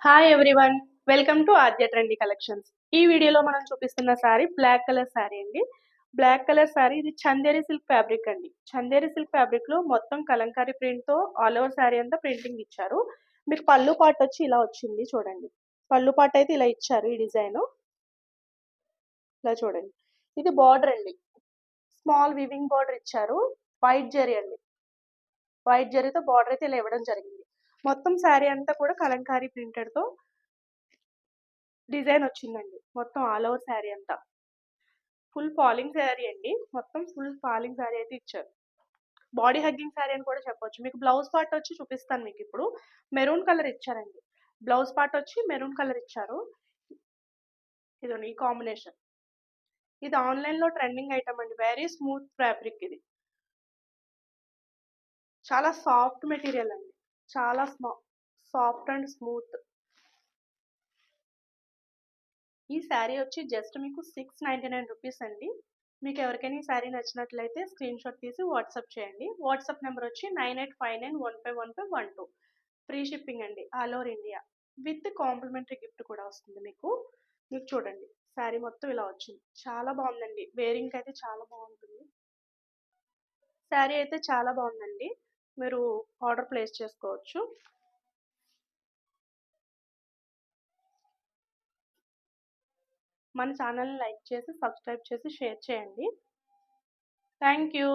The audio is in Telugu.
Hi everyone. Welcome to Aadya trendy collections. ఈ వీడియోలో మనం చూపిస్తున్న శారీ బ్లాక్ కలర్ శారీ అండి. బ్లాక్ కలర్ శారీ ఇది చందేరి సిల్క్ ఫ్యాబ్రిక్ అండి. చందేరి సిల్క్ ఫ్యాబ్రిక్ లో మొత్తం కలంకారీ ప్రింట్ తో ఆల్ ఓవర్ శారీ అంతా ప్రింటింగ్ ఇచ్చారు. మీకు పళ్ళు పాట వచ్చి ఇలా వచ్చింది చూడండి. పళ్ళు పాట అయితే ఇలా ఇచ్చారు. ఈ డిజైన్ ఇలా చూడండి. ఇది బార్డర్ అండి. స్మాల్ వివింగ్ బార్డర్ ఇచ్చారు. వైట్ జరీ అండి. వైట్ జరీతో బార్డర్ అయితే ఇలా ఇవ్వడం జరిగింది. మొత్తం శారీ అంతా కూడా కలంకారీ ప్రింటెడ్ తో డిజైన్ వచ్చిందండి. మొత్తం ఆల్ ఓవర్ శారీ అంతా ఫుల్ ఫాలింగ్ శారీ అండి. మొత్తం ఫుల్ ఫాలింగ్ శారీ అయితే ఇచ్చారు. బాడీ హగ్గింగ్ శారీ అని కూడా చెప్పొచ్చు. మీకు బ్లౌజ్ పార్ట్ వచ్చి చూపిస్తాను. మీకు ఇప్పుడు మెరూన్ కలర్ ఇచ్చారండి. బ్లౌజ్ పార్ట్ వచ్చి మెరూన్ కలర్ ఇచ్చారు. ఇదండి ఈ కాంబినేషన్. ఇది ఆన్లైన్ లో ట్రెండింగ్ ఐటమ్ అండి. వెరీ స్మూత్ ఫ్యాబ్రిక్ ఇది. చాలా సాఫ్ట్ మెటీరియల్ అండి. చాలా సాఫ్ట్ అండ్ స్మూత్. ఈ శారీ వచ్చి జస్ట్ మీకు 699 రూపీస్ అండి. మీకు ఎవరికైనా ఈ శారీ నచ్చినట్లయితే స్క్రీన్ షాట్ తీసి వాట్సాప్ చేయండి. వాట్సాప్ నెంబర్ వచ్చి 9859151512. ఫ్రీ షిప్పింగ్ అండి all over India. With complimentary gift కూడా వస్తుంది మీకు. మీకు చూడండి శారీ మొత్తం ఇలా వచ్చింది. చాలా బాగుందండి. వేరింగ్ అయితే చాలా బాగుంటుంది. శారీ అయితే చాలా బాగుందండి. మీరు ఆర్డర్ ప్లేస్ చేసుకోవచ్చు. మన ఛానల్ని లైక్ చేసి సబ్స్క్రైబ్ చేసి షేర్ చేయండి. Thank you.